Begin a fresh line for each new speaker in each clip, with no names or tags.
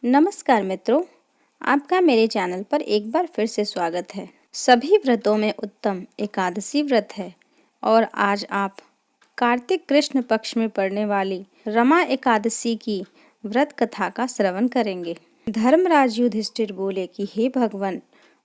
नमस्कार मित्रों, आपका मेरे चैनल पर एक बार फिर से स्वागत है। सभी व्रतों में उत्तम एकादशी व्रत है और आज आप कार्तिक कृष्ण पक्ष में पड़ने वाली रमा एकादशी की व्रत कथा का श्रवण करेंगे। धर्मराज युधिष्ठिर बोले कि हे भगवान,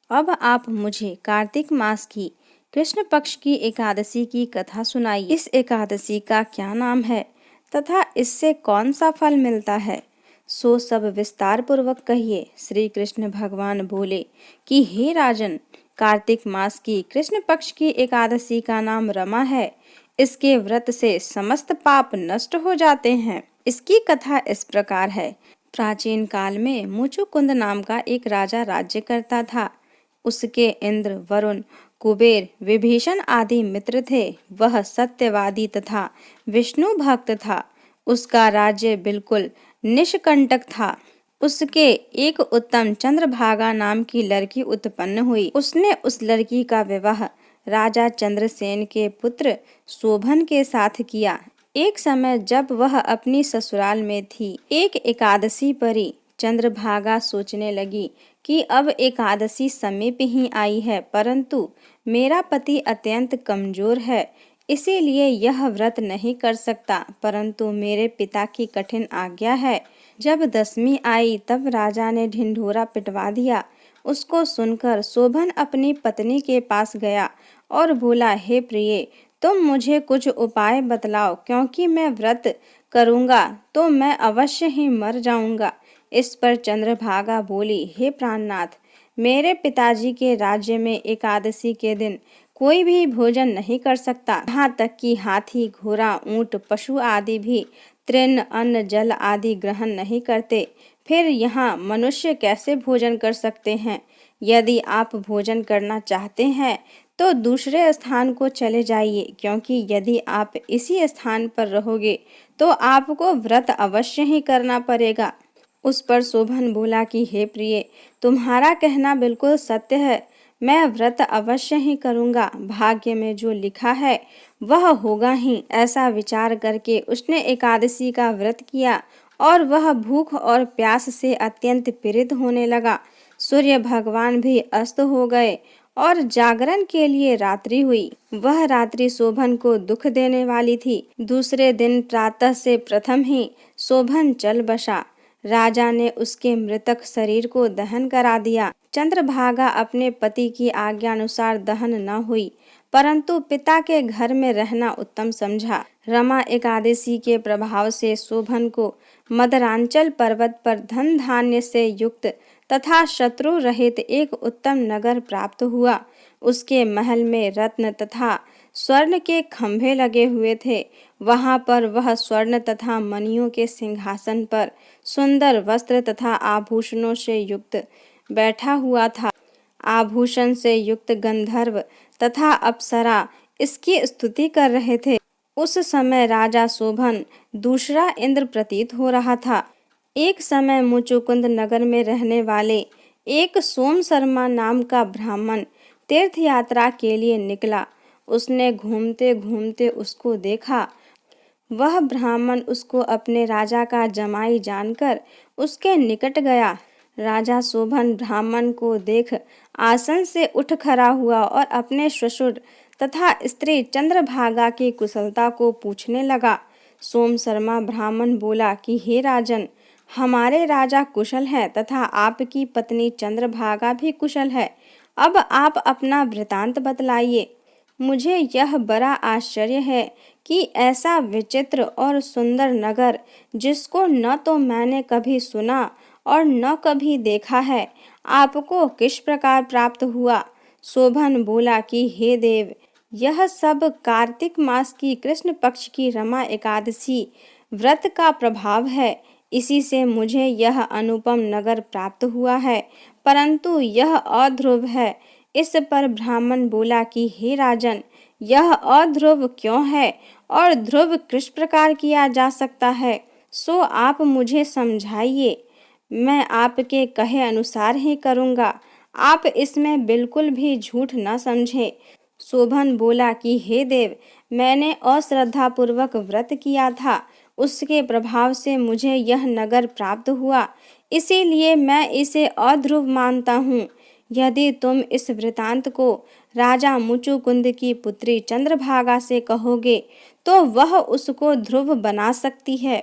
अब आप मुझे कार्तिक मास की कृष्ण पक्ष की एकादशी की कथा सुनाइए। इस एकादशी का क्या नाम है तथा इससे कौन सा फल मिलता है, सो सब विस्तार पूर्वक कहिए। श्री कृष्ण भगवान बोले कि हे राजन, कार्तिक मास की कृष्ण पक्ष की एकादशी का नाम रमा है। इसके व्रत से समस्त पाप नष्ट हो जाते हैं। इसकी कथा इस प्रकार है। प्राचीन काल में मुचुकुंद नाम का एक राजा राज्य करता था। उसके इंद्र, वरुण, कुबेर, विभीषण आदि मित्र थे। वह सत्यवादी तथा विष्णु भक्त था। उसका राज्य बिल्कुल निष्कंटक था। उसके एक उत्तम चंद्रभागा नाम की लड़की उत्पन्न हुई। उसने उस लड़की का विवाह राजा चंद्रसेन के पुत्र शोभन के साथ किया। एक समय जब वह अपनी ससुराल में थी, एक एकादशी परी। चंद्रभागा सोचने लगी कि अब एकादशी समीप ही आई है, परंतु मेरा पति अत्यंत कमजोर है, इसीलिए यह व्रत नहीं कर सकता। परंतु मेरे पिता की कठिन आज्ञा है। जब दशमी आई तब राजा ने ढिंढोरा पिटवा दिया। उसको सुनकर शोभन अपनी पत्नी के पास गया और बोला, हे प्रिय, तुम मुझे कुछ उपाय बतलाओ, क्योंकि मैं व्रत करूंगा तो मैं अवश्य ही मर जाऊंगा। इस पर चंद्रभागा बोली, हे प्राणनाथ, मेरे पिताजी के राज्य में एकादशी के दिन कोई भी भोजन नहीं कर सकता। यहाँ तक कि हाथी, घोड़ा, ऊंट, पशु आदि भी तृण, अन्न, जल आदि ग्रहण नहीं करते। फिर यहाँ मनुष्य कैसे भोजन कर सकते हैं? यदि आप भोजन करना चाहते हैं तो दूसरे स्थान को चले जाइए, क्योंकि यदि आप इसी स्थान पर रहोगे तो आपको व्रत अवश्य ही करना पड़ेगा। उस पर शोभन बोला कि हे प्रिय, तुम्हारा कहना बिल्कुल सत्य है। मैं व्रत अवश्य ही करूंगा। भाग्य में जो लिखा है वह होगा ही। ऐसा विचार करके उसने एकादशी का व्रत किया और वह भूख और प्यास से अत्यंत पीड़ित होने लगा। सूर्य भगवान भी अस्त हो गए और जागरण के लिए रात्रि हुई। वह रात्रि शोभन को दुख देने वाली थी। दूसरे दिन प्रातः से प्रथम ही शोभन चल बसा। राजा ने उसके मृतक शरीर को दहन करा दिया। चंद्रभागा अपने पति की आज्ञानुसार दहन न हुई, परंतु पिता के घर में रहना उत्तम समझा। रमा एकादशी के प्रभाव से शोभन को मदरांचल पर्वत पर धन धान्य से युक्त तथा शत्रु रहित एक उत्तम नगर प्राप्त हुआ। उसके महल में रत्न तथा स्वर्ण के खंभे लगे हुए थे। वहां पर वह स्वर्ण तथा मणियों के सिंहासन पर सुंदर वस्त्र तथा आभूषणों से युक्त बैठा हुआ था। आभूषण से युक्त गंधर्व तथा अप्सरा इसकी स्तुति कर रहे थे। उस समय राजा शोभन दूसरा इंद्र प्रतीत हो रहा था। एक समय मुचुकुंद नगर में रहने वाले एक सोम शर्मा नाम का ब्राह्मण तीर्थ यात्रा के लिए निकला। उसने घूमते घूमते उसको देखा। वह ब्राह्मण उसको अपने राजा का जमाई जानकर उसके निकट गया। राजा शोभन ब्राह्मण को देख आसन से उठ खड़ा हुआ और अपने ससुर तथा स्त्री चंद्रभागा की कुशलता को पूछने लगा। सोम शर्मा ब्राह्मण बोला कि हे राजन, हमारे राजा कुशल हैं तथा आपकी पत्नी चंद्रभागा भी कुशल है। अब आप अपना वृतांत बतलाइए। मुझे यह बड़ा आश्चर्य है कि ऐसा विचित्र और सुंदर नगर, जिसको न तो मैंने कभी सुना और न कभी देखा है, आपको किस प्रकार प्राप्त हुआ? शोभन बोला कि हे देव, यह सब कार्तिक मास की कृष्ण पक्ष की रमा एकादशी व्रत का प्रभाव है। इसी से मुझे यह अनुपम नगर प्राप्त हुआ है, परंतु यह अध्रुव है। इस पर ब्राह्मण बोला कि हे राजन, यह अध्रुव क्यों है और ध्रुव किस प्रकार किया जा सकता है, सो आप मुझे समझाइए। मैं आपके कहे अनुसार ही करूँगा। आप इसमें बिल्कुल भी झूठ न समझे। शोभन बोला कि हे देव, मैंने अश्रद्धापूर्वक व्रत किया था, उसके प्रभाव से मुझे यह नगर प्राप्त हुआ। इसीलिए मैं इसे अध्रुव मानता हूँ। यदि तुम इस वृतांत को राजा मुचुकुंद की पुत्री चंद्रभागा से कहोगे तो वह उसको ध्रुव बना सकती है।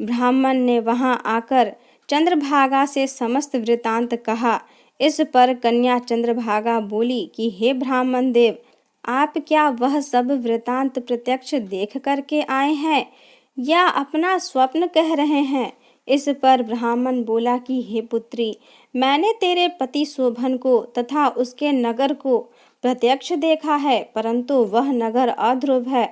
ब्राह्मण ने वहां आकर चंद्रभागा से समस्त वृतांत कहा। इस पर कन्या चंद्रभागा बोली कि हे ब्राह्मण देव, आप क्या वह सब वृतांत प्रत्यक्ष देख करके आए हैं या अपना स्वप्न कह रहे हैं? इस पर ब्राह्मण बोला कि हे पुत्री, मैंने तेरे पति शोभन को तथा उसके नगर को प्रत्यक्ष देखा है, परंतु वह नगर अध्रुव है।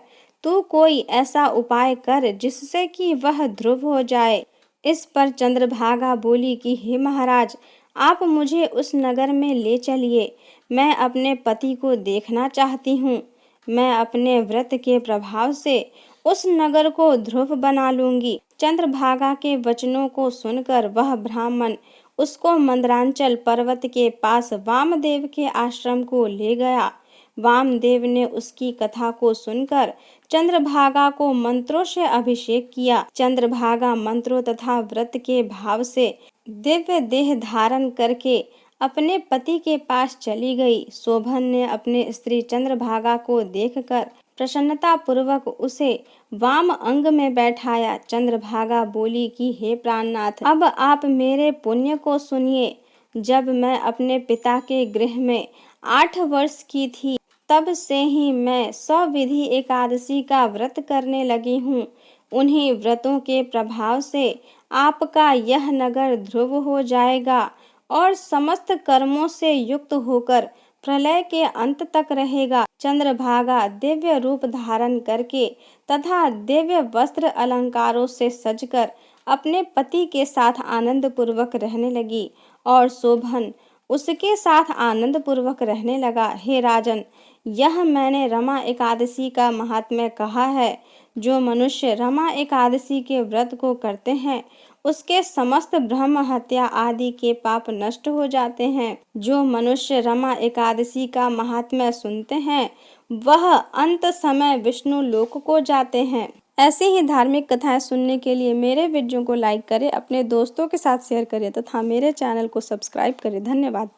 तू कोई ऐसा उपाय कर जिससे कि वह ध्रुव हो जाए। इस पर चंद्रभागा बोली कि हे महाराज, आप मुझे उस नगर में ले चलिए। मैं अपने पति को देखना चाहती हूँ। मैं अपने व्रत के प्रभाव से उस नगर को ध्रुव बना लूंगी। चंद्रभागा के वचनों को सुनकर वह ब्राह्मण उसको मंदरांचल पर्वत के पास वामदेव के आश्रम को ले गया। वामदेव ने उसकी कथा को सुनकर चंद्रभागा को मंत्रों से अभिषेक किया। चंद्रभागा मंत्रों तथा व्रत के भाव से दिव्य देह धारण करके अपने पति के पास चली गई। शोभन ने अपने स्त्री चंद्रभागा को देखकर प्रसन्नता पूर्वक उसे वाम अंग में बैठाया। चंद्रभागा बोली कि हे प्राणनाथ, अब आप मेरे पुण्य को सुनिए। जब मैं अपने पिता के गृह में 8 वर्ष की थी, तब से ही मैं सविधि एकादशी का व्रत करने लगी हूँ। उन्हीं व्रतों के प्रभाव से आपका यह नगर ध्रुव हो जाएगा और समस्त कर्मों से युक्त होकर प्रलय के अंत तक रहेगा। चंद्रभागा दिव्य रूप धारण करके तथा दिव्य वस्त्र अलंकारों से सजकर अपने पति के साथ आनंद पूर्वक रहने लगी और शोभन उसके साथ आनंद पूर्वक रहने लगा। हे राजन, यह मैंने रमा एकादशी का महात्म्य कहा है। जो मनुष्य रमा एकादशी के व्रत को करते हैं, उसके समस्त ब्रह्म हत्या आदि के पाप नष्ट हो जाते हैं। जो मनुष्य रमा एकादशी का महात्म्य सुनते हैं, वह अंत समय विष्णु लोक को जाते हैं। ऐसी ही धार्मिक कथाएं सुनने के लिए मेरे वीडियो को लाइक करें, अपने दोस्तों के साथ शेयर करें तथा मेरे चैनल को सब्सक्राइब करें। धन्यवाद।